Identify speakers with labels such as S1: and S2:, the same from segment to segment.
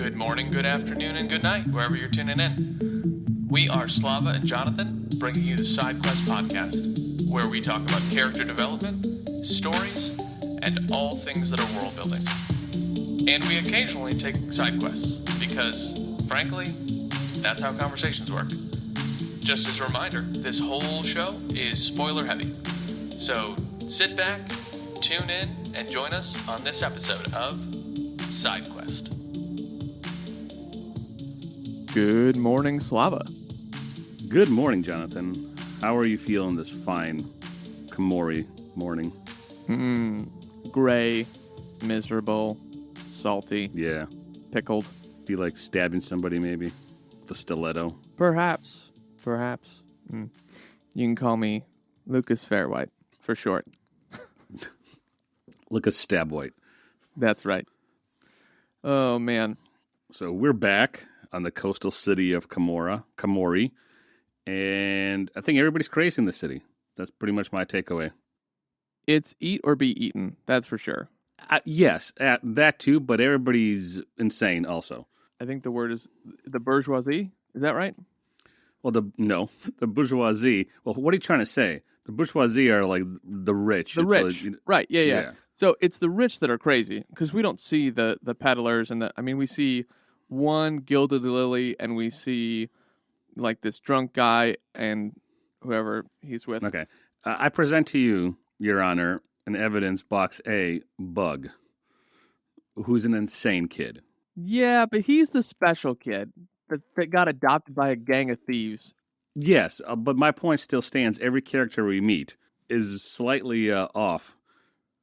S1: Good morning, good afternoon, and good night, wherever you're tuning in. We are Slava and Jonathan, bringing you the Side Quest podcast, where we talk about character development, stories, and all things that are world building. And we occasionally take side quests, because, frankly, that's how conversations work. Just as a reminder, this whole show is spoiler heavy. So sit back, tune in, and join us on this episode of Side Quest.
S2: Good morning, Slava.
S3: Good morning, Jonathan. How are you feeling this fine Camor morning?
S2: Gray, miserable, salty,
S3: Yeah.
S2: pickled.
S3: Feel like stabbing somebody maybe with a stiletto.
S2: Perhaps. You can call me Lucas Fairwhite for short.
S3: Lucas Stabwhite.
S2: That's right. Oh, man.
S3: So we're back on the coastal city of Camor, and I think everybody's crazy in the city. That's pretty much my takeaway.
S2: It's eat or be eaten, that's for sure.
S3: Yes, that too, but everybody's insane also.
S2: I think the word is the bourgeoisie. Is that right?
S3: Well, the bourgeoisie. Well, what are you trying to say? The bourgeoisie are like the rich.
S2: The rich, right, yeah. So it's the rich that are crazy, because we don't see the peddlers and we see one gilded lily, and we see like this drunk guy and whoever he's with.
S3: Okay. I present to you, Your Honor, an evidence box A bug, who's an insane kid.
S2: Yeah, but he's the special kid that got adopted by a gang of thieves.
S3: Yes, but my point still stands. Every character we meet is slightly off,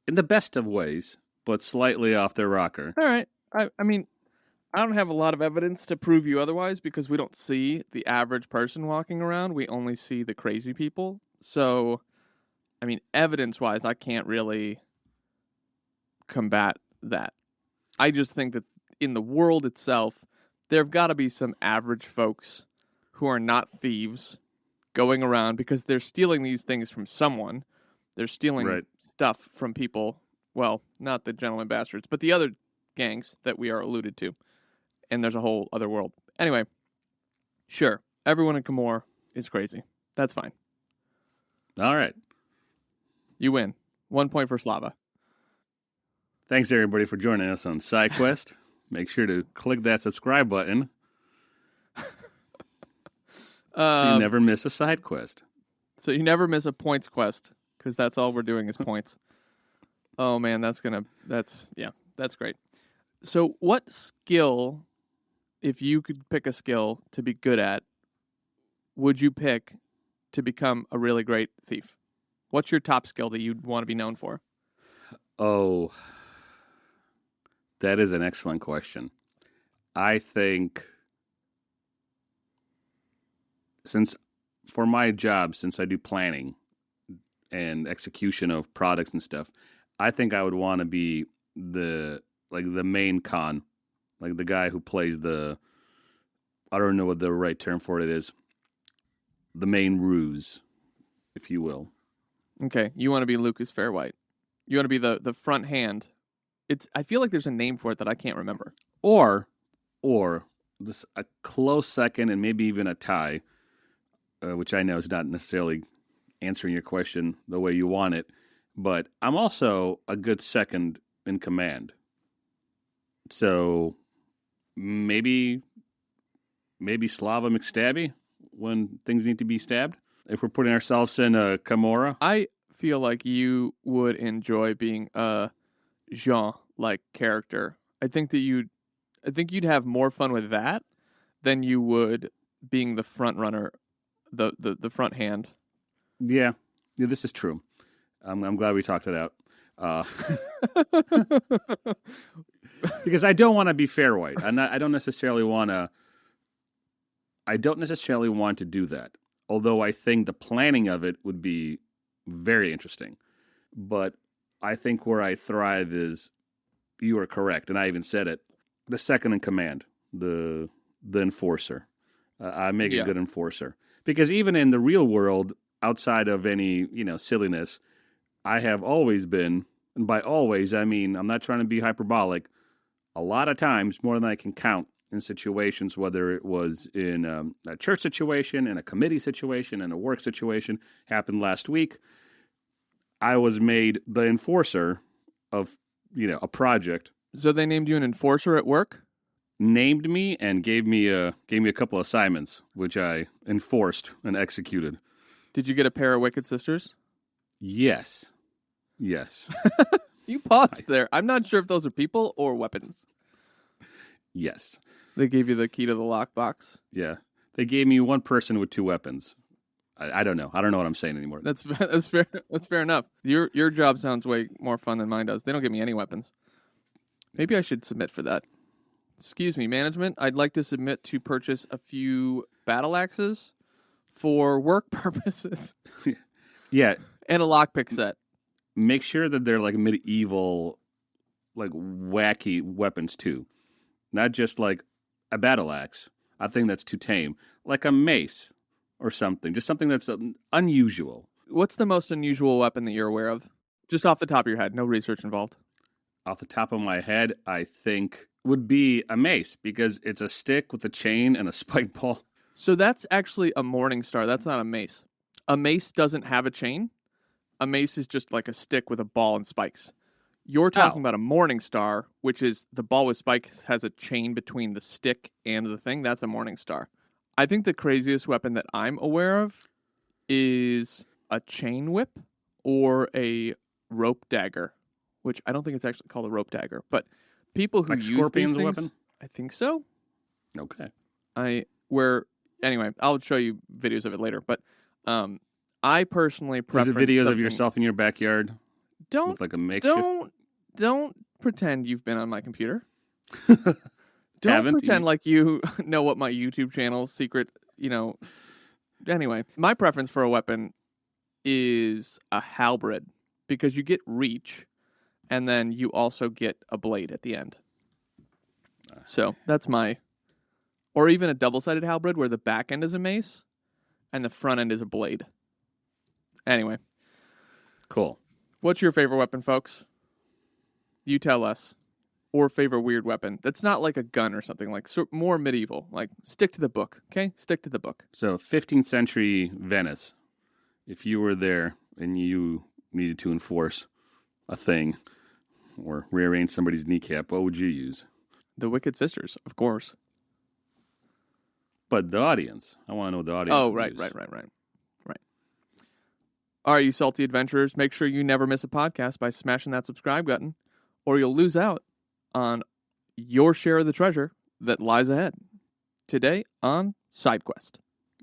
S3: in the best of ways, but slightly off their rocker.
S2: All right. I don't have a lot of evidence to prove you otherwise, because we don't see the average person walking around. We only see the crazy people. So, evidence-wise, I can't really combat that. I just think that in the world itself, there have got to be some average folks who are not thieves going around, because they're stealing these things from someone. They're stealing stuff from people. Well, not the gentleman bastards, but the other gangs that we are alluded to. And there's a whole other world. Anyway, sure, everyone in Camor is crazy. That's fine.
S3: All right.
S2: You win. 1 point for Slava.
S3: Thanks, everybody, for joining us on SideQuest. Make sure to click that subscribe button so you never miss a side quest.
S2: So you never miss a points quest, because that's all we're doing is points. Oh, man, that's great. So what skill, if you could pick a skill to be good at, would you pick to become a really great thief? What's your top skill that you'd want to be known for?
S3: Oh, that is an excellent question. I think for my job, since I do planning and execution of products and stuff, I think I would want to be the main con, like the guy who plays I don't know what the right term for it is, the main ruse, if you will.
S2: Okay, you want to be Lucas Fairwhite. You want to be the front hand. I feel like there's a name for it that I can't remember.
S3: Or this a close second and maybe even a tie, which I know is not necessarily answering your question the way you want it, but I'm also a good second in command. So maybe Slava McStabby when things need to be stabbed. If we're putting ourselves in a Camor.
S2: I feel like you would enjoy being a Jean-like character. I think you'd have more fun with that than you would being the front runner, the front hand. Yeah,
S3: this is true. I'm glad we talked it out. Because I don't want to be Fairwhite. I don't necessarily want to do that. Although I think the planning of it would be very interesting. But I think where I thrive is, you are correct, and I even said it, the second in command, the enforcer. I make a good enforcer. Because even in the real world, outside of any, silliness, I have always been, and by always, I mean, I'm not trying to be hyperbolic, a lot of times, more than I can count, in situations, whether it was in a church situation, in a committee situation, in a work situation, happened last week. I was made the enforcer of, a project.
S2: So they named you an enforcer at work?
S3: Named me and gave me a couple assignments, which I enforced and executed.
S2: Did you get a pair of Wicked Sisters?
S3: Yes.
S2: You paused there. I'm not sure if those are people or weapons.
S3: Yes.
S2: They gave you the key to the lockbox.
S3: Yeah. They gave me one person with two weapons. I don't know. I don't know what I'm saying anymore.
S2: That's fair. That's fair enough. Your job sounds way more fun than mine does. They don't give me any weapons. Maybe I should submit for that. Excuse me, management. I'd like to submit to purchase a few battle axes for work purposes.
S3: Yeah.
S2: And a lockpick set.
S3: Make sure that they're like medieval, like wacky weapons too. Not just like a battle axe. I think that's too tame. Like a mace or something. Just something that's unusual.
S2: What's the most unusual weapon that you're aware of? Just off the top of your head. No research involved.
S3: Off the top of my head, I think would be a mace because it's a stick with a chain and a spike ball.
S2: So that's actually a morning star. That's not a mace. A mace doesn't have a chain. A mace is just like a stick with a ball and spikes. You're talking about a morning star, which is the ball with spikes has a chain between the stick and the thing. That's a morning star. I think the craziest weapon that I'm aware of is a chain whip or a rope dagger, which I don't think it's actually called a rope dagger, but people who
S3: like
S2: use
S3: Scorpion's
S2: these things,
S3: weapon?
S2: I think so.
S3: Okay.
S2: Anyway, I'll show you videos of it later, but I personally prefer
S3: videos of yourself in your backyard?
S2: Don't
S3: with like a makeshift.
S2: Don't pretend you've been on my computer. Don't
S3: Haven't
S2: pretend
S3: you?
S2: like you know what my YouTube channel's secret, Anyway, my preference for a weapon is a halberd because you get reach and then you also get a blade at the end. So that's or even a double-sided halberd where the back end is a mace and the front end is a blade. Anyway.
S3: Cool.
S2: What's your favorite weapon, folks? You tell us. Or favorite weird weapon. That's not like a gun or something, like more medieval. Like, stick to the book, okay? Stick to the book.
S3: So, 15th century Venice. If you were there and you needed to enforce a thing or rearrange somebody's kneecap, what would you use?
S2: The Wicked Sisters, of course.
S3: But the audience. I want to know what the audience
S2: Oh,
S3: would
S2: right.
S3: use.
S2: All right, you salty adventurers, make sure you never miss a podcast by smashing that subscribe button, or you'll lose out on your share of the treasure that lies ahead. Today on SideQuest.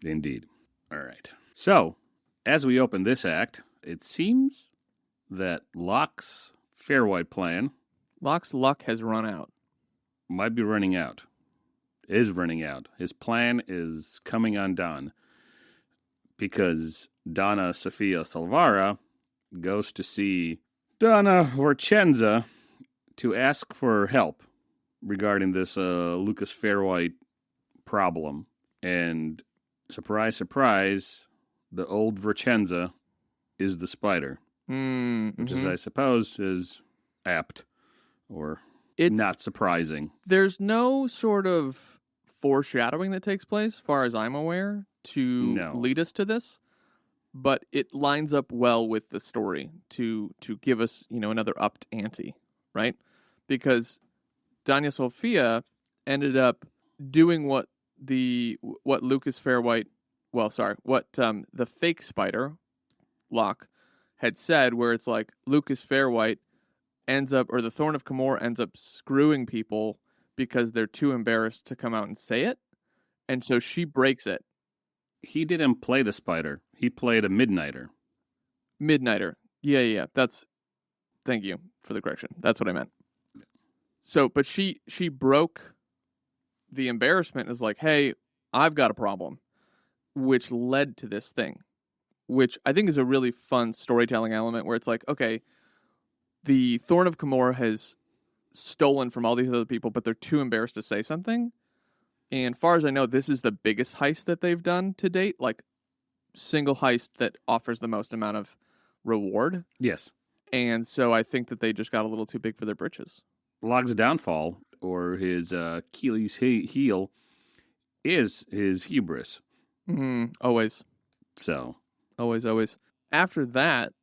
S3: Indeed. All right. So, as we open this act, it seems that Locke's Fairwhite plan
S2: Locke's luck has run out.
S3: might be running out. Is running out. His plan is coming undone because Donna Sofia Salvara goes to see Donna Vorcenza to ask for help regarding this Lucas Fairwhite problem. And surprise, surprise, the old Vorcenza is the spider, which is, I suppose, is apt or it's not surprising.
S2: There's no sort of foreshadowing that takes place, as far as I'm aware, to lead us to this. But it lines up well with the story to give us, another upped ante, right? Because Danya Sofia ended up doing what Lucas Fairwhite, the fake spider, Locke, had said, where it's like Lucas Fairwhite ends up, or the Thorn of Camor ends up screwing people because they're too embarrassed to come out and say it. And so she breaks it.
S3: He didn't play the spider. He played a Midnighter.
S2: Midnighter. Yeah. Thank you for the correction. That's what I meant. So, but she broke the embarrassment and is like, hey, I've got a problem, which led to this thing, which I think is a really fun storytelling element where it's like, okay, the Thorn of Camor has stolen from all these other people, but they're too embarrassed to say something. And far as I know, this is the biggest heist that they've done to date, like single heist that offers the most amount of reward.
S3: Yes.
S2: And so I think that they just got a little too big for their britches.
S3: Locke's downfall or his Achilles heel is his hubris.
S2: Always.
S3: So.
S2: Always. After that,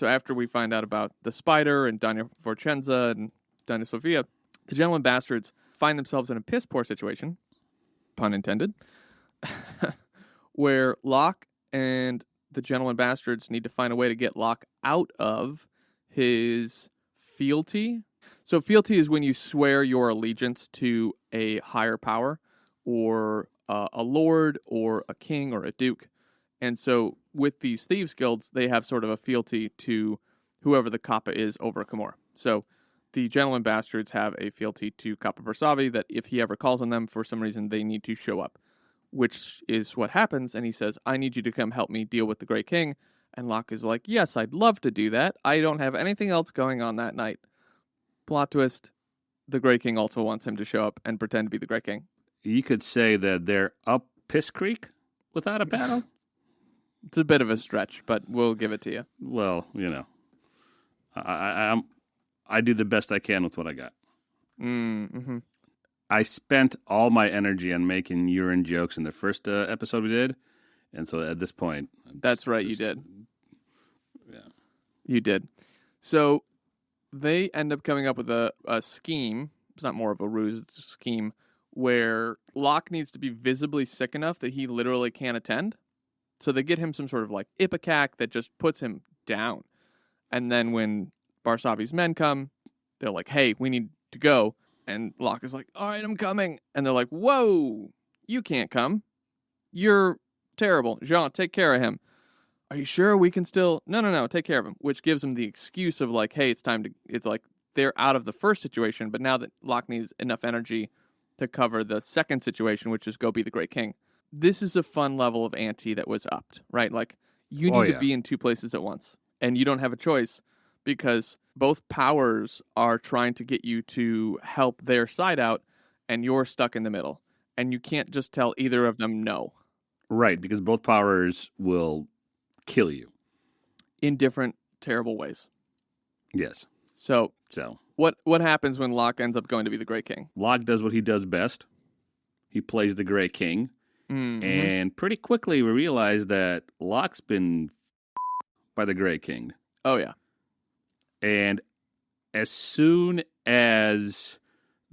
S2: after we find out about the spider and Danya Forcenza and Danya Sofia, the Gentlemen Bastards find themselves in a piss-poor situation, pun intended, where Locke and the Gentlemen Bastards need to find a way to get Locke out of his fealty. So fealty is when you swear your allegiance to a higher power, or a lord, or a king, or a duke. And so with these thieves guilds, they have sort of a fealty to whoever the Kappa is over Camor. So the Gentlemen Bastards have a fealty to Kappa Bersavi that if he ever calls on them for some reason, they need to show up, which is what happens. And he says, I need you to come help me deal with the Great King. And Locke is like, yes, I'd love to do that. I don't have anything else going on that night. Plot twist, the Great King also wants him to show up and pretend to be the Great King.
S3: You could say that they're up Piss Creek without a battle?
S2: It's a bit of a stretch, but we'll give it to you.
S3: Well, I do the best I can with what I got.
S2: Mm-hmm.
S3: I spent all my energy on making urine jokes in the first episode we did, and so at this point...
S2: That's right, you did.
S3: Yeah.
S2: You did. So they end up coming up with a scheme. It's not more of a ruse, it's a scheme, where Locke needs to be visibly sick enough that he literally can't attend. So they get him some sort of like ipecac that just puts him down. And then when Barsavi's men come, they're like, hey, we need to go. And Locke is like, all right, I'm coming. And they're like, whoa, you can't come. You're terrible. Jean, take care of him. Are you sure we can still? No, take care of him. Which gives him the excuse of like, hey, it's like they're out of the first situation, but now that Locke needs enough energy to cover the second situation, which is go be the Great King. This is a fun level of ante that was upped, right? Like, you need to be in two places at once, and you don't have a choice because both powers are trying to get you to help their side out, and you're stuck in the middle, and you can't just tell either of them no.
S3: Right, because both powers will kill you.
S2: In different, terrible ways.
S3: Yes.
S2: So what happens when Locke ends up going to be the Great King?
S3: Locke does what he does best. He plays the Great King.
S2: Mm-hmm.
S3: And pretty quickly we realize that Locke's been by the Great King.
S2: Oh, yeah.
S3: And as soon as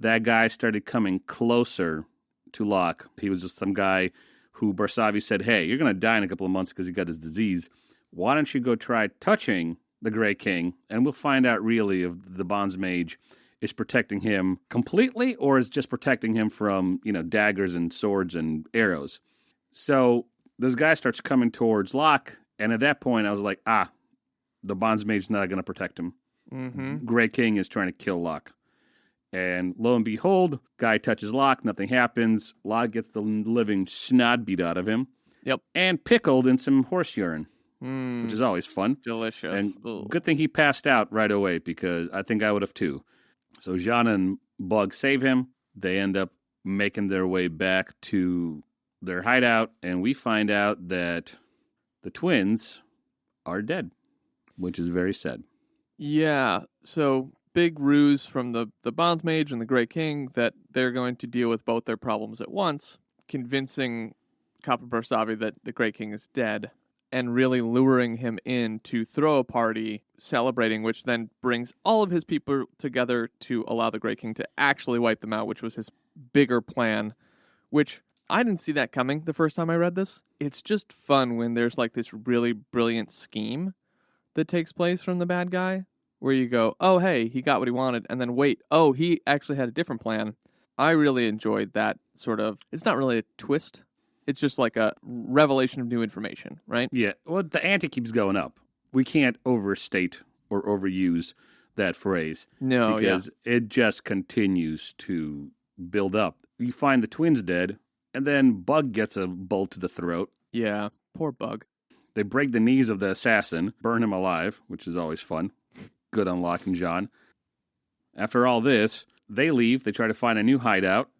S3: that guy started coming closer to Locke, he was just some guy who Barsavi said, hey, you're going to die in a couple of months because you got this disease. Why don't you go try touching the Great King, and we'll find out really if the Bonds Mage is protecting him completely or is just protecting him from, daggers and swords and arrows. So this guy starts coming towards Locke, and at that point I was like, the Bonds Mage's not going to protect him.
S2: Mm-hmm.
S3: Great King is trying to kill Locke. And lo and behold, guy touches Locke, nothing happens. Locke gets the living snot beat out of him.
S2: Yep.
S3: And pickled in some horse urine, which is always fun.
S2: Delicious.
S3: And
S2: Ooh.
S3: good thing he passed out right away because I think I would have too. So Jean and Bug save him. They end up making their way back to their hideout, and we find out that the twins are dead, which is very sad.
S2: Yeah, so big ruse from the Bonds Mage and the Great King that they're going to deal with both their problems at once, convincing Kappa Barsavi that the Great King is dead, and really luring him in to throw a party celebrating, which then brings all of his people together to allow the Great King to actually wipe them out, which was his bigger plan, which I didn't see that coming the first time I read this. It's just fun when there's like this really brilliant scheme that takes place from the bad guy, where you go, oh, hey, he got what he wanted, and then wait, oh, he actually had a different plan. I really enjoyed that sort of, it's not really a twist. It's just like a revelation of new information, right?
S3: Yeah, well, the ante keeps going up. We can't overstate or overuse that phrase.
S2: No,
S3: because it just continues to build up. You find the twins dead, and then Bug gets a bolt to the throat.
S2: Yeah, poor Bug.
S3: They break the knees of the assassin, burn him alive, which is always fun. Good on Locke and John. After all this, they leave. They try to find a new hideout.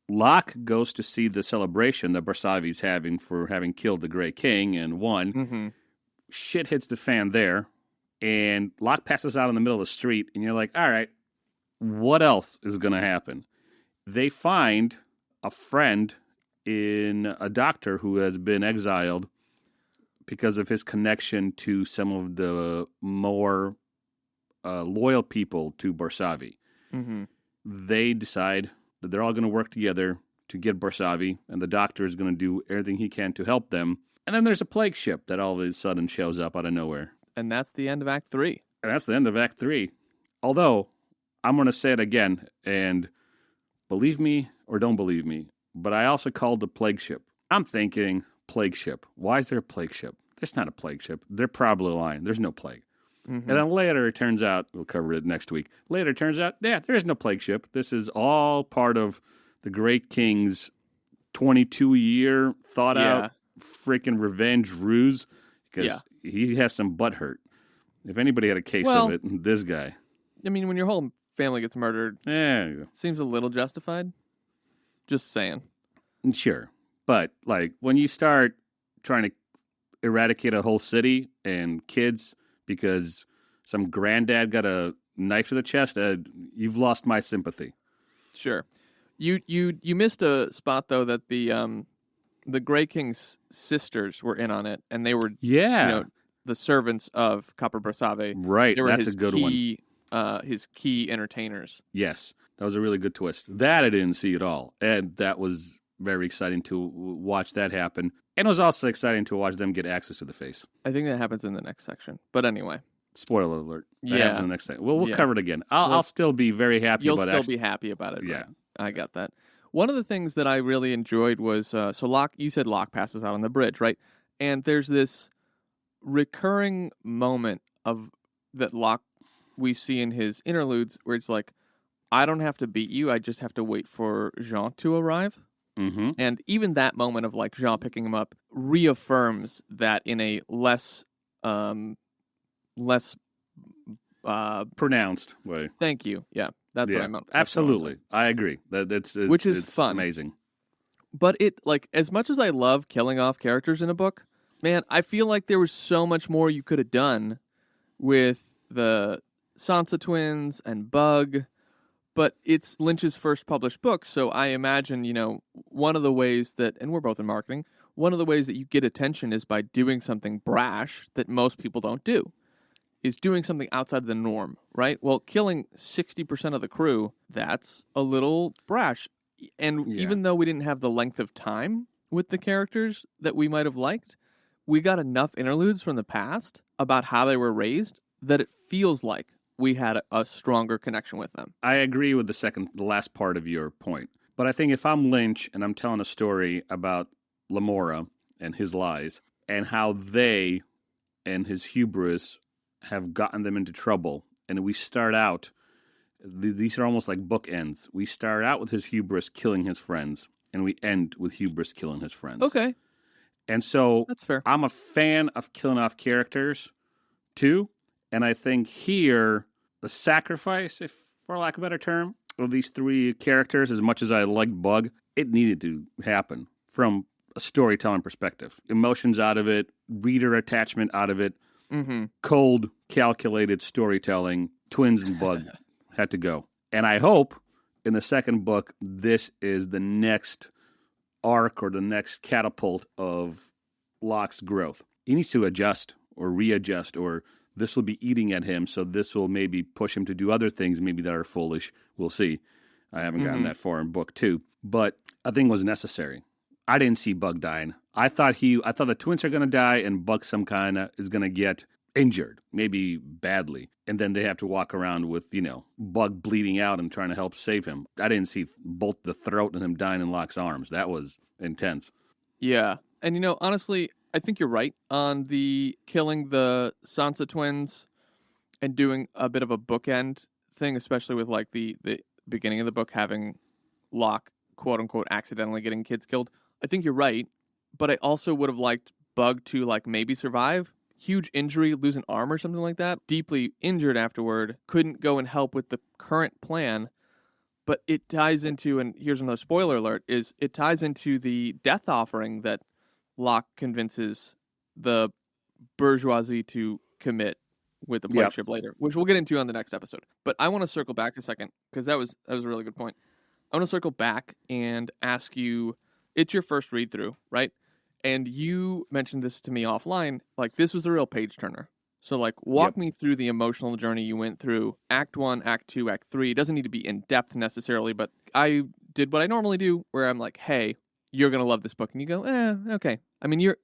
S3: Locke goes to see the celebration that Barsavi's having for having killed the Great King and won.
S2: Mm-hmm.
S3: Shit hits the fan there, and Locke passes out in the middle of the street, and you're like, all right, what else is going to happen? They find a friend in a doctor who has been exiled because of his connection to some of the more loyal people to Barsavi.
S2: Mm-hmm.
S3: They decide that they're all going to work together to get Barsavi, and the doctor is going to do everything he can to help them. And then there's a plague ship that all of a sudden shows up out of nowhere.
S2: And that's the end of Act 3.
S3: And that's the end of Act 3. Although, I'm going to say it again, and believe me or don't believe me, but I also called the plague ship. I'm thinking, plague ship. Why is there a plague ship? There's not a plague ship. They're probably lying. There's no plague.
S2: Mm-hmm.
S3: And then later it turns out, we'll cover it next week, later it turns out, yeah, there is no plague ship. This is all part of the Great King's 22-year thought-out freaking revenge ruse, because he has some butt hurt. If anybody had a case of it, this guy.
S2: I mean, when your whole family gets murdered, seems a little justified. Just saying.
S3: Sure. But, like, when you start trying to eradicate a whole city and kids because some granddad got a knife to the chest, you've lost my sympathy.
S2: Sure. You missed a spot, though, that the Grey King's sisters were in on it, and they were the servants of Copper Barsavi.
S3: Right,
S2: they were
S3: that's a good
S2: one. His key entertainers.
S3: Yes, that was a really good twist. That I didn't see at all, and that was very exciting to watch that happen. And it was also exciting to watch them get access to the face.
S2: I think that happens in the next section. But anyway.
S3: Spoiler alert. That happens in the next section. Well, we'll cover it again. I'll still be very happy about it.
S2: You'll still be happy about it.
S3: Yeah.
S2: Right? I got that. One of the things that I really enjoyed was, so Locke, you said Locke passes out on the bridge, right? And there's this recurring moment that Locke we see in his interludes where it's like, I don't have to beat you. I just have to wait for Jean to arrive.
S3: Mm-hmm.
S2: And even that moment of like Jean picking him up reaffirms that in a less
S3: pronounced way.
S2: Thank you. Yeah, that's what I meant.
S3: Absolutely, I agree.
S2: Which is fun,
S3: amazing.
S2: But it as much as I love killing off characters in a book, man, I feel like there was so much more you could have done with the Sansa twins and Bug. But it's Lynch's first published book, so I imagine, one of the ways that, and we're both in marketing, one of the ways that you get attention is by doing something brash that most people don't do, is doing something outside of the norm, right? Well, killing 60% of the crew, that's a little brash. And even though we didn't have the length of time with the characters that we might have liked, we got enough interludes from the past about how they were raised that it feels like we had a stronger connection with them.
S3: I agree with the last part of your point. But I think if I'm Lynch and I'm telling a story about Lamora and his lies and how they and his hubris have gotten them into trouble, and we start out, these are almost like bookends. We start out with his hubris killing his friends, and we end with hubris killing his friends.
S2: Okay.
S3: And so
S2: that's fair.
S3: I'm a fan of killing off characters, too. And I think here, the sacrifice, if for lack of a better term, of these three characters, as much as I liked Bug, it needed to happen from a storytelling perspective. Emotions out of it, reader attachment out of it, cold, calculated storytelling, twins and Bug had to go. And I hope in the second book, this is the next arc or the next catapult of Locke's growth. He needs to adjust or readjust, or this will be eating at him, so this will maybe push him to do other things maybe that are foolish. We'll see. I haven't gotten that far in book 2, but I think it was necessary. I didn't see Bug dying. I thought the twins are going to die and Bug some kind of is going to get injured, maybe badly, and then they have to walk around with, Bug bleeding out and trying to help save him. I didn't see both the throat and him dying in Locke's arms. That was intense.
S2: Yeah, and honestly, I think you're right on the killing the Sansa twins and doing a bit of a bookend thing, especially with like the beginning of the book having Locke, quote unquote, accidentally getting kids killed. I think you're right, but I also would have liked Bug to like maybe survive. Huge injury, lose an arm or something like that. Deeply injured afterward, couldn't go and help with the current plan. But it ties into, and here's another spoiler alert, is it ties into the death offering that Locke convinces the bourgeoisie to commit with the plague
S3: Yep.
S2: ship later, which we'll get into on the next episode. But I want to circle back a second because that was a really good point. I want to circle back and ask you, it's your first read through, right? And you mentioned this to me offline, like this was a real page turner. So like walk
S3: Yep.
S2: me through the emotional journey you went through. Act 1, Act 2, Act 3. It doesn't need to be in depth necessarily, but I did what I normally do where I'm like, hey, you're going to love this book. And you go, okay. I mean, you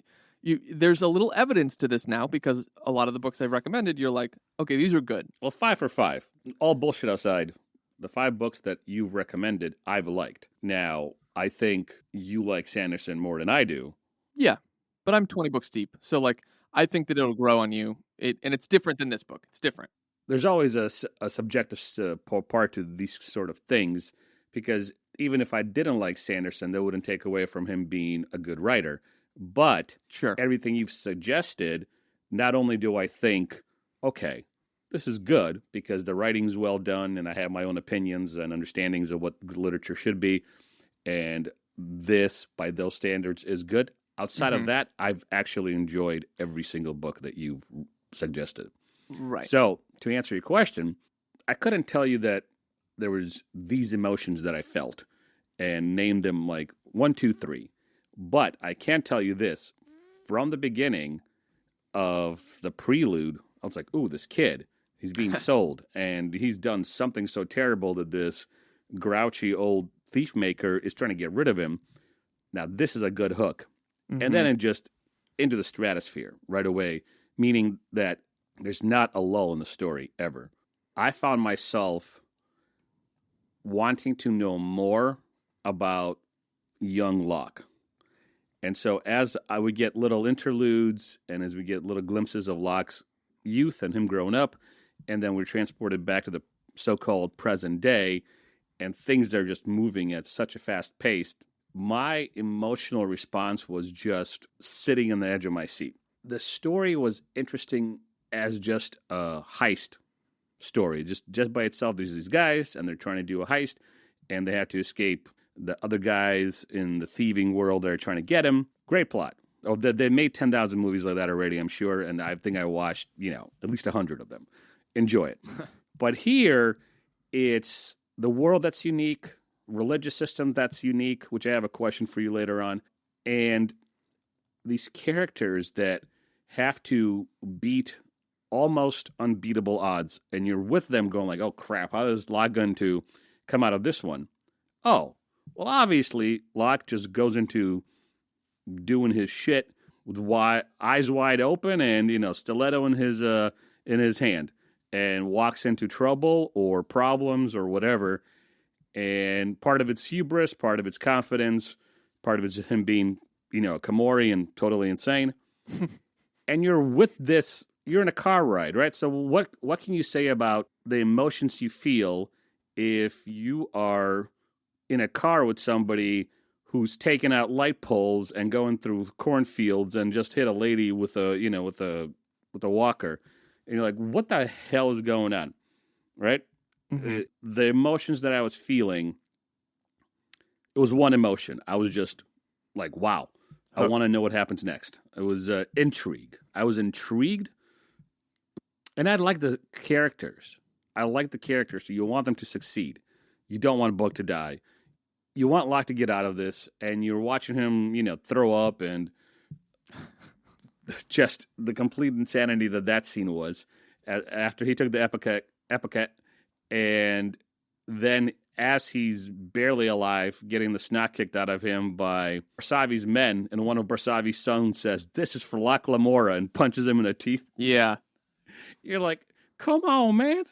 S2: there's a little evidence to this now because a lot of the books I've recommended, you're like, okay, these are good.
S3: Well, 5 for 5. All bullshit aside, the 5 books that you've recommended, I've liked. Now, I think you like Sanderson more than I do.
S2: Yeah, but I'm 20 books deep. So like, I think that it'll grow on you. And it's different than this book. It's different.
S3: There's always a subjective part to these sort of things, because even if I didn't like Sanderson, that wouldn't take away from him being a good writer. But
S2: Sure.
S3: everything you've suggested, not only do I think, okay, this is good because the writing's well done and I have my own opinions and understandings of what literature should be, and this, by those standards, is good. Outside of that, I've actually enjoyed every single book that you've suggested.
S2: Right.
S3: So, to answer your question, I couldn't tell you that there was these emotions that I felt and name them like 1, 2, 3. But I can tell you this. From the beginning of the prelude, I was like, ooh, this kid, he's being sold. And he's done something so terrible that this grouchy old thief maker is trying to get rid of him. Now, this is a good hook. And then it just into the stratosphere right away, meaning that there's not a lull in the story ever. I found myself wanting to know more about young Locke. And so as I would get little interludes and as we get little glimpses of Locke's youth and him growing up, and then we're transported back to the so-called present day, and things are just moving at such a fast pace, my emotional response was just sitting on the edge of my seat. The story was interesting as just a heist story. Just by itself, there's these guys, and they're trying to do a heist, and they have to escape the other guys in the thieving world that are trying to get him. Great plot. Oh, they made 10,000 movies like that already, I'm sure, and I think I watched, at least 100 of them. Enjoy it. But here, it's the world that's unique, religious system that's unique, which I have a question for you later on, and these characters that have to beat almost unbeatable odds, and you're with them going like, oh crap, how is Locke going to come out of this one? Oh, well obviously Locke just goes into doing his shit with eyes wide open and stiletto in his hand, and walks into trouble or problems or whatever. And part of it's hubris, part of it's confidence, part of it's him being, Camor and totally insane. And you're with this, you're in a car ride, right? So what can you say about the emotions you feel if you are in a car with somebody who's taking out light poles and going through cornfields and just hit a lady with a walker? And you're like, what the hell is going on? Right? The emotions that I was feeling, it was one emotion. I was just like, wow, I want to know what happens next. It was intrigue. I was intrigued. And I like the characters. So you want them to succeed. You don't want a book to die. You want Locke to get out of this, and you're watching him, throw up, and just the complete insanity that scene was. After he took the epicet, and then as he's barely alive, getting the snot kicked out of him by Barsavi's men, and one of Barsavi's sons says, "This is for Locke Lamora," and punches him in the teeth.
S2: Yeah.
S3: You're like, come on, man.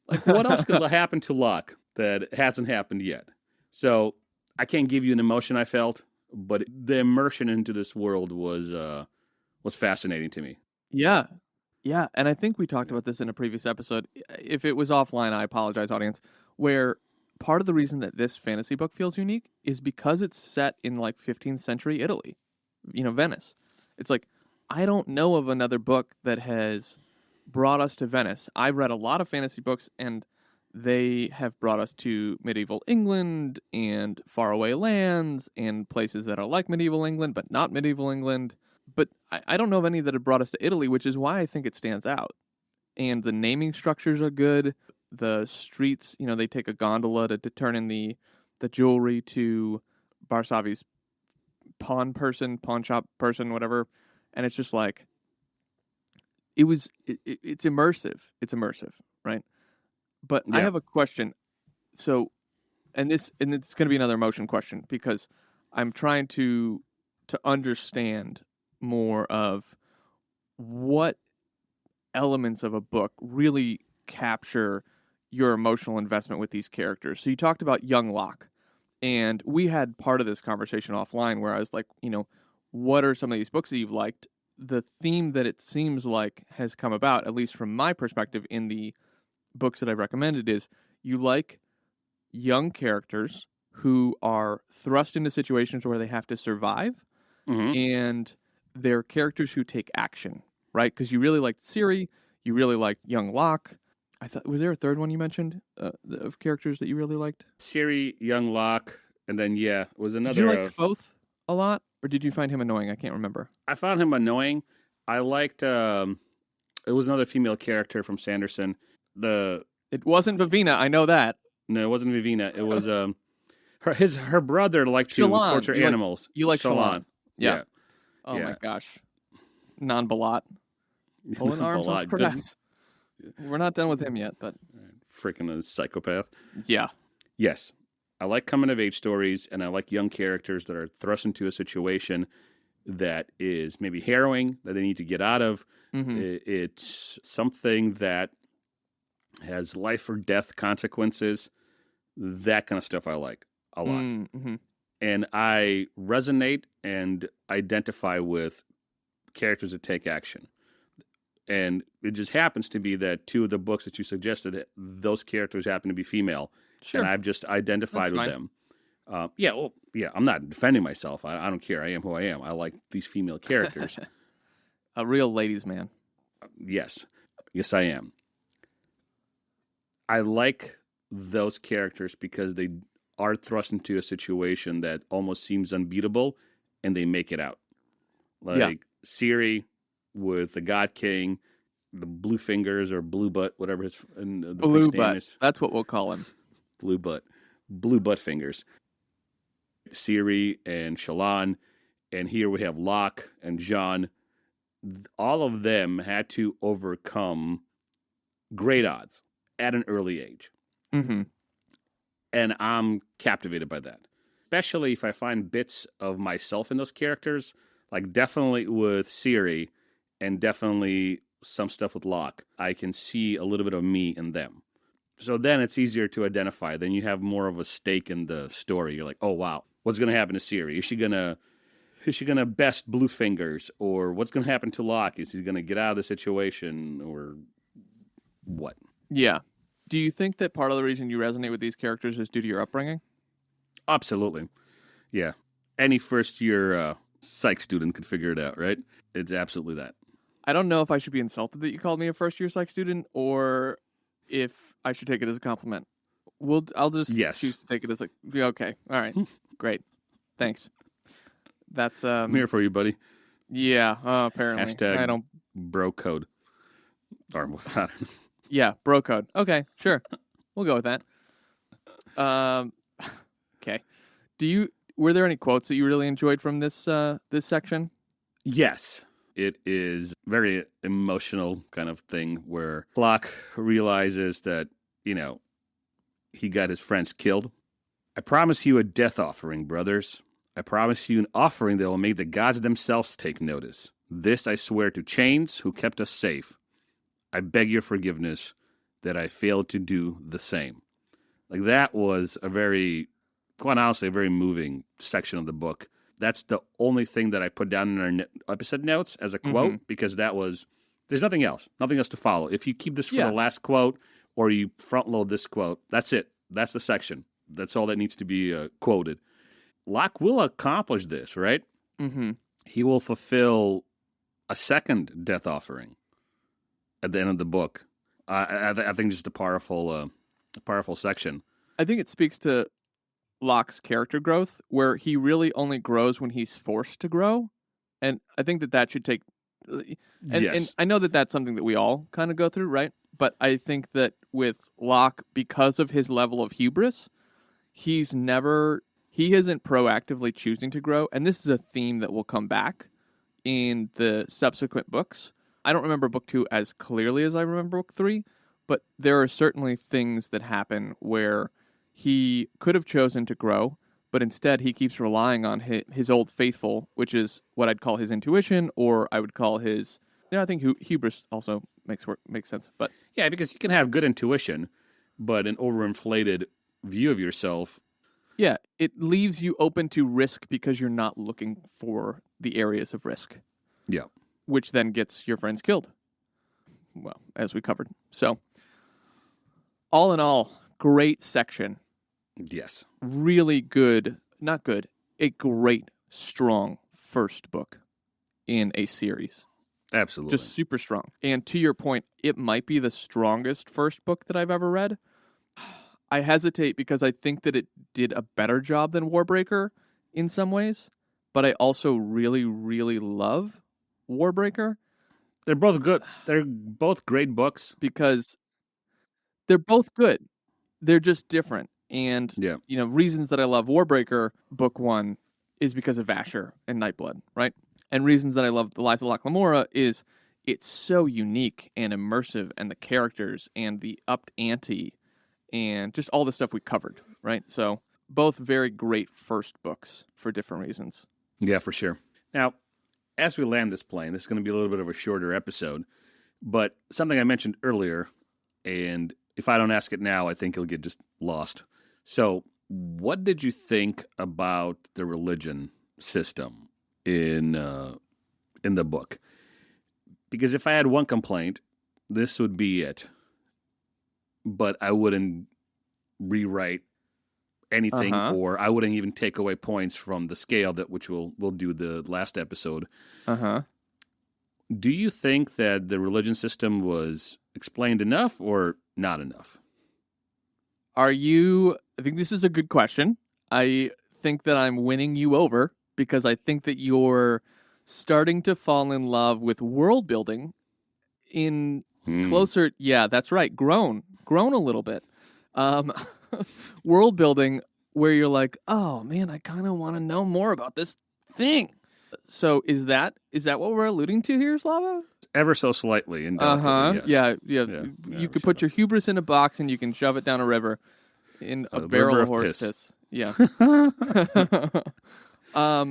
S3: Like, what else could happen to Locke that hasn't happened yet? So I can't give you an emotion I felt, but the immersion into this world was fascinating to me.
S2: Yeah. Yeah, and I think we talked about this in a previous episode. If it was offline, I apologize, audience, where part of the reason that this fantasy book feels unique is because it's set in like 15th century Italy, Venice. It's like, I don't know of another book that has brought us to Venice. I've read a lot of fantasy books, and they have brought us to medieval England and faraway lands and places that are like medieval England, but not medieval England. But I don't know of any that have brought us to Italy, which is why I think it stands out. and the naming structures are good. The streets, they take a gondola to turn in the jewelry to Barsavi's pawn shop person, whatever. And it's just like, it's immersive. It's immersive, right? But I have a question. So, and it's going to be another emotion question because I'm trying to understand more of what elements of a book really capture your emotional investment with these characters. So you talked about young Locke, and we had part of this conversation offline where I was like, what are some of these books that you've liked? The theme that it seems like has come about, at least from my perspective in the books that I've recommended, is you like young characters who are thrust into situations where they have to survive, and they're characters who take action, right? Because you really liked Ciri, you really liked young Locke. Was there a third one you mentioned of characters that you really liked?
S3: Ciri, young Locke, and then was another.
S2: Did you like Kvothe a lot, or did you find him annoying? I can't remember.
S3: I found him annoying. I liked. It was another female character from Sanderson.
S2: It wasn't Vivina. I know that.
S3: No, it wasn't Vivina. It was her brother liked to
S2: Shallan.
S3: torture animals.
S2: You like Shallan? Yeah. Oh
S3: Yeah.
S2: my gosh, non-Balat. Pulling arms off crafts. We're not done with him yet, but
S3: freaking a psychopath.
S2: Yeah.
S3: Yes, I like coming of age stories, and I like young characters that are thrust into a situation that is maybe harrowing that they need to get out of. It's something that has life or death consequences. That kind of stuff I like a lot. And I resonate and identify with characters that take action. And it just happens to be that two of the books that you suggested, those characters happen to be female.
S2: Sure.
S3: And I've just identified with them. I'm not defending myself. I don't care. I am who I am. I like these female characters.
S2: A real ladies' man.
S3: Yes. Yes, I am. I like those characters because they are thrust into a situation that almost seems unbeatable, and they make it out. Like Ciri with the God King, the Blue Fingers or Blue Butt, whatever his the
S2: Blue
S3: name
S2: Butt.
S3: is.
S2: That's what we'll call him.
S3: Blue Butt Fingers. Ciri and Shallan, and here we have Locke and Jean. All of them had to overcome great odds at an early age. And I'm captivated by that. Especially if I find bits of myself in those characters, like definitely with Ciri and definitely some stuff with Locke. I can see a little bit of me in them. So then it's easier to identify. Then you have more of a stake in the story. You're like, oh, wow, what's going to happen to Ciri? Is she going to best Blue Fingers? Or what's going to happen to Locke? Is he going to get out of the situation? Or what?
S2: Yeah. Do you think that part of the reason you resonate with these characters is due to your upbringing?
S3: Absolutely. Yeah. Any first-year psych student could figure it out, right? It's absolutely that.
S2: I don't know if I should be insulted that you called me a first-year psych student or if I should take it as a compliment. I'll just choose to take it as okay. All right. Great. Thanks. That's
S3: I'm here for you, buddy.
S2: Yeah, apparently.
S3: Hashtag
S2: I don't
S3: bro code. Or
S2: yeah, bro code. Okay, sure. We'll go with that. Okay. Were there any quotes that you really enjoyed from this section?
S3: Yes. It is very emotional kind of thing where Locke realizes that, he got his friends killed. I promise you a death offering, brothers. I promise you an offering that will make the gods themselves take notice. This I swear to Chains, who kept us safe. I beg your forgiveness that I failed to do the same. Like that was quite honestly, a very moving section of the book. That's the only thing that I put down in our episode notes as a quote, because there's nothing else to follow. If you keep this for the last quote or you front load this quote, that's it. That's the section. That's all that needs to be quoted. Locke will accomplish this, right? He will fulfill a second death offering at the end of the book. I think just a powerful section.
S2: I think it speaks to Locke's character growth, where he really only grows when he's forced to grow, and I think that should take And
S3: Yes.
S2: I know that that's something that we all kind of go through, right? But I think that with Locke, because of his level of hubris, he isn't proactively choosing to grow. And this is a theme that will come back in the subsequent books. I don't remember book 2 as clearly as I remember book 3, but there are certainly things that happen where he could have chosen to grow, but instead he keeps relying on his old faithful, which is what I'd call his intuition, or I would call his... Yeah, I think hubris also makes sense. But
S3: Yeah, because you can have good intuition, but an overinflated view of yourself.
S2: yeah, it leaves you open to risk because you're not looking for the areas of risk.
S3: Yeah.
S2: Which then gets your friends killed. Well, as we covered. So, all in all, great section.
S3: Yes.
S2: Really good, not good, a great, strong first book in a series.
S3: Absolutely.
S2: Just super strong. And to your point, it might be the strongest first book that I've ever read. I hesitate because I think that it did a better job than Warbreaker in some ways, but I also really, really love Warbreaker.
S3: They're both good. They're both great books.
S2: Because they're both good. They're just different. And,
S3: Yeah.
S2: Reasons that I love Warbreaker, book 1, is because of Vasher and Nightblood, right? And reasons that I love the Lies of Locke Lamora is it's so unique and immersive, and the characters and the upped ante and just all the stuff we covered, right? So both very great first books for different reasons.
S3: Yeah, for sure. Now, as we land this plane, this is going to be a little bit of a shorter episode, but something I mentioned earlier, and if I don't ask it now, I think it'll get just lost. So, what did you think about the religion system in the book? Because if I had one complaint, this would be it. But I wouldn't rewrite anything, or I wouldn't even take away points from the scale which we'll do the last episode. Do you think that the religion system was explained enough or not enough?
S2: I think this is a good question. I think that I'm winning you over because I think that you're starting to fall in love with world building in closer. Yeah, that's right. Grown a little bit. World building where you're like, oh man, I kind of want to know more about this thing. So is that what we're alluding to here, Slava?
S3: Ever so slightly. Yes.
S2: Yeah. You could put your hubris in a box and you can shove it down a river in a barrel of horse piss. Yeah.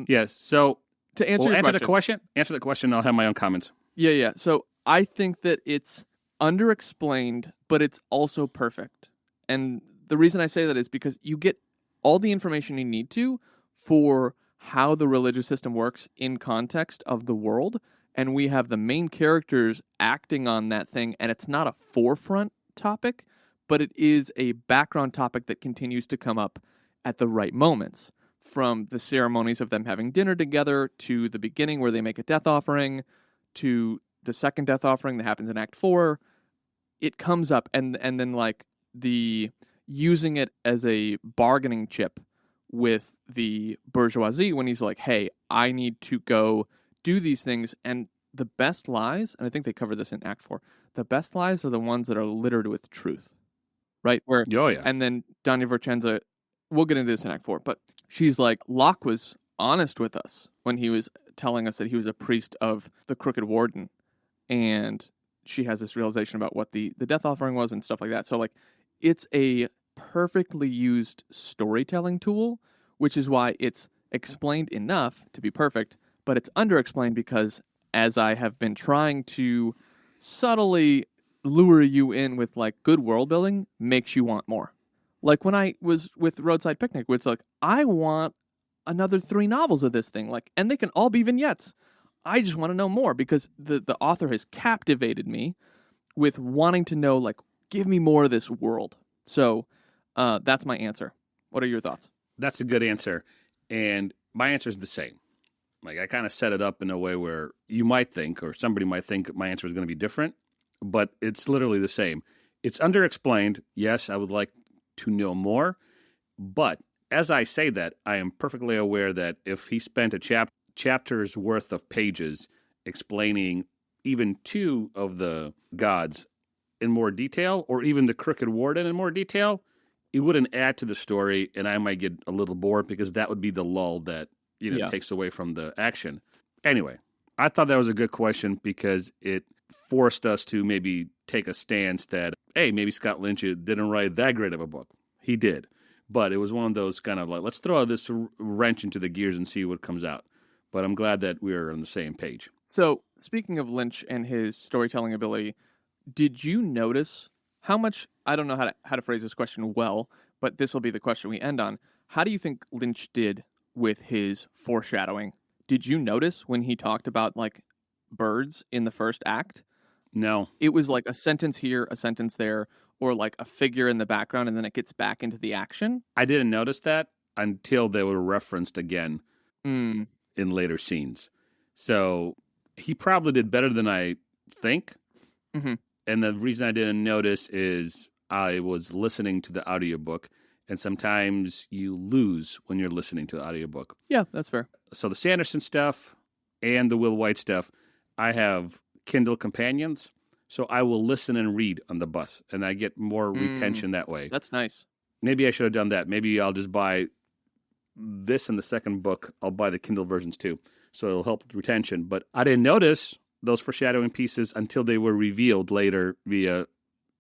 S3: Yes. So
S2: to answer your question.
S3: Answer the question. I'll have my own comments.
S2: Yeah. So I think that it's underexplained, but it's also perfect. And the reason I say that is because you get all the information you need to for how the religious system works in context of the world. And we have the main characters acting on that thing. And it's not a forefront topic, but it is a background topic that continues to come up at the right moments. From the ceremonies of them having dinner together to the beginning where they make a death offering to the second death offering that happens in Act 4, it comes up and then like the using it as a bargaining chip with the bourgeoisie when he's like, hey, I need to go do these things. And the best lies, and I think they cover this in Act 4, the best lies are the ones that are littered with truth, right? Where,
S3: oh, yeah.
S2: And then Danya Vercenza, we'll get into this in Act 4, but she's like, Locke was honest with us when he was telling us that he was a priest of the Crooked Warden. And she has this realization about what the death offering was and stuff like that. So, like, it's a perfectly used storytelling tool, which is why it's explained enough to be perfect, but it's underexplained because, as I have been trying to subtly lure you in with, like, good world building, makes you want more. Like, when I was with Roadside Picnic, where it's like, I want another 3 novels of this thing, like, and they can all be vignettes. I just want to know more because the author has captivated me with wanting to know, like, give me more of this world. So that's my answer. What are your thoughts?
S3: That's a good answer. And my answer is the same. Like, I kind of set it up in a way where you might think, or somebody might think my answer is going to be different, but it's literally the same. It's underexplained. Yes, I would like to know more. But as I say that, I am perfectly aware that if he spent a chapter's worth of pages explaining even two of the gods in more detail, or even the Crooked Warden in more detail, it wouldn't add to the story, and I might get a little bored because that would be the lull that takes away from the action. Anyway, I thought that was a good question because it forced us to maybe take a stance that, hey, maybe Scott Lynch didn't write that great of a book. He did. But it was one of those kind of like, let's throw this wrench into the gears and see what comes out. But I'm glad that we're on the same page.
S2: So, speaking of Lynch and his storytelling ability, did you notice how much, I don't know how to phrase this question well, but this will be the question we end on. How do you think Lynch did with his foreshadowing? Did you notice when he talked about, like, birds in the first act?
S3: No.
S2: It was like a sentence here, a sentence there, or like a figure in the background, and then it gets back into the action.
S3: I didn't notice that until they were referenced again in later scenes. So he probably did better than I think.
S2: Mm-hmm.
S3: And the reason I didn't notice is I was listening to the audiobook, and sometimes you lose when you're listening to the audiobook.
S2: Yeah, that's fair.
S3: So the Sanderson stuff and the Will White stuff, I have Kindle companions, so I will listen and read on the bus, and I get more retention that way.
S2: That's nice.
S3: Maybe I should have done that. Maybe I'll just buy this in the second book. I'll buy the Kindle versions too, so it'll help with retention. But I didn't notice those foreshadowing pieces until they were revealed later via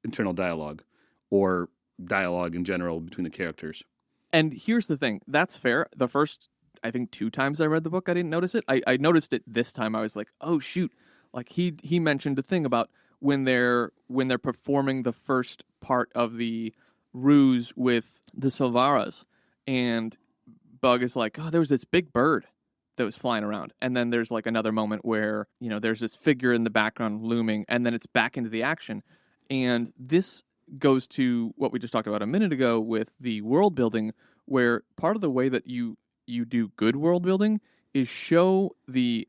S3: internal dialogue or dialogue in general between the characters.
S2: And here's the thing. That's fair. The first, I think, 2 times I read the book, I didn't notice it. I noticed it this time. I was like, oh, shoot. Like, he mentioned a thing about when they're performing the first part of the ruse with the Silvaras, and Bug is like, oh, there was this big bird that was flying around. And then there's like another moment where, there's this figure in the background looming, and then it's back into the action. And this goes to what we just talked about a minute ago with the world building, where part of the way that you do good world building is show the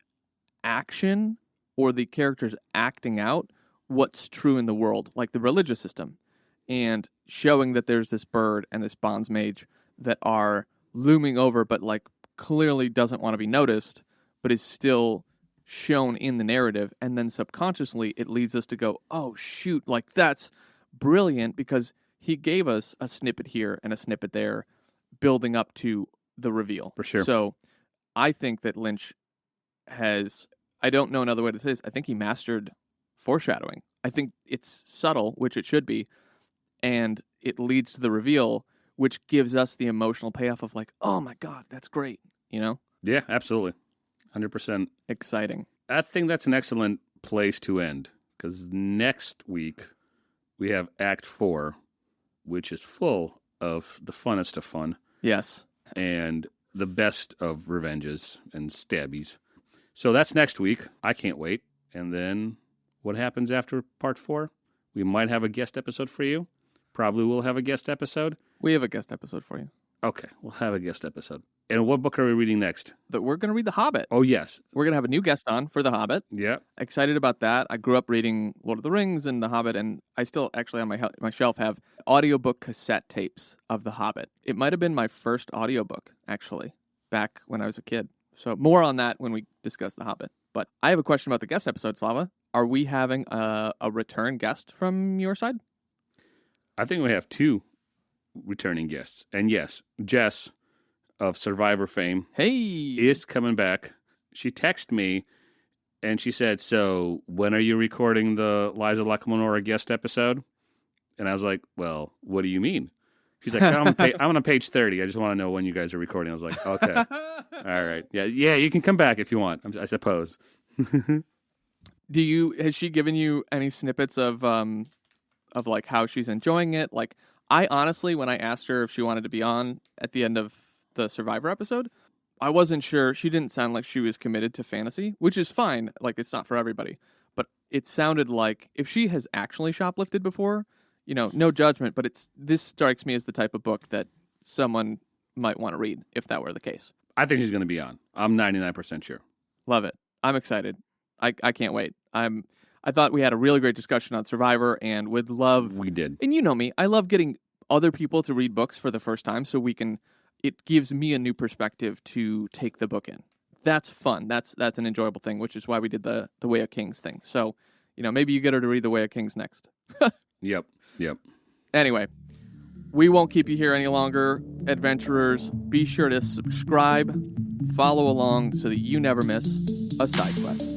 S2: action or the characters acting out what's true in the world, like the religious system, and showing that there's this bird and this bonds mage that are looming over, but like clearly doesn't want to be noticed, but is still shown in the narrative. And then subconsciously it leads us to go, oh shoot, like that's brilliant, because he gave us a snippet here and a snippet there building up to the reveal.
S3: For sure.
S2: So I think that Lynch has, I don't know another way to say this, I think he mastered foreshadowing. I think it's subtle, which it should be, and it leads to the reveal, which gives us the emotional payoff of like, oh my God, that's great,
S3: Yeah, absolutely. 100%.
S2: Exciting.
S3: I think that's an excellent place to end, because next week we have Act 4, which is full of the funnest of fun.
S2: Yes.
S3: And the best of revenges and stabbies. So that's next week. I can't wait. And then what happens after part 4? We might have a guest episode for you. Probably will have a guest episode.
S2: We have a guest episode for you.
S3: Okay, we'll have a guest episode. And what book are we reading next?
S2: We're going to read The Hobbit.
S3: Oh, yes.
S2: We're going to have a new guest on for The Hobbit.
S3: Yeah.
S2: Excited about that. I grew up reading Lord of the Rings and The Hobbit, and I still actually on my shelf have audiobook cassette tapes of The Hobbit. It might have been my first audiobook, actually, back when I was a kid. So more on that when we discuss The Hobbit. But I have a question about the guest episode, Slava. Are we having a return guest from your side?
S3: I think we have 2 returning guests. And yes, Jess of Survivor fame is coming back. She texted me and she said, so when are you recording the Locke Lamora guest episode? And I was like, well, what do you mean? She's like, I'm on page 30. I just want to know when you guys are recording. I was like, okay. All right. Yeah, you can come back if you want, I suppose.
S2: Has she given you any snippets of like how she's enjoying it? Like, I honestly, when I asked her if she wanted to be on at the end of the Survivor episode, I wasn't sure. She didn't sound like she was committed to fantasy, which is fine. Like, it's not for everybody. But it sounded like if she has actually shoplifted before, no judgment, but this strikes me as the type of book that someone might want to read if that were the case.
S3: I think she's going to be on. I'm 99% sure.
S2: Love it. I'm excited. I can't wait. I thought we had a really great discussion on Survivor, and would love...
S3: We did.
S2: And you know me, I love getting other people to read books for the first time, so it gives me a new perspective to take the book in. that's fun. That's an enjoyable thing, which is why we did the Way of Kings thing. So, maybe you get her to read the Way of Kings next.
S3: Yep.
S2: Anyway, we won't keep you here any longer, adventurers. Be sure to subscribe, follow along so that you never miss a side quest.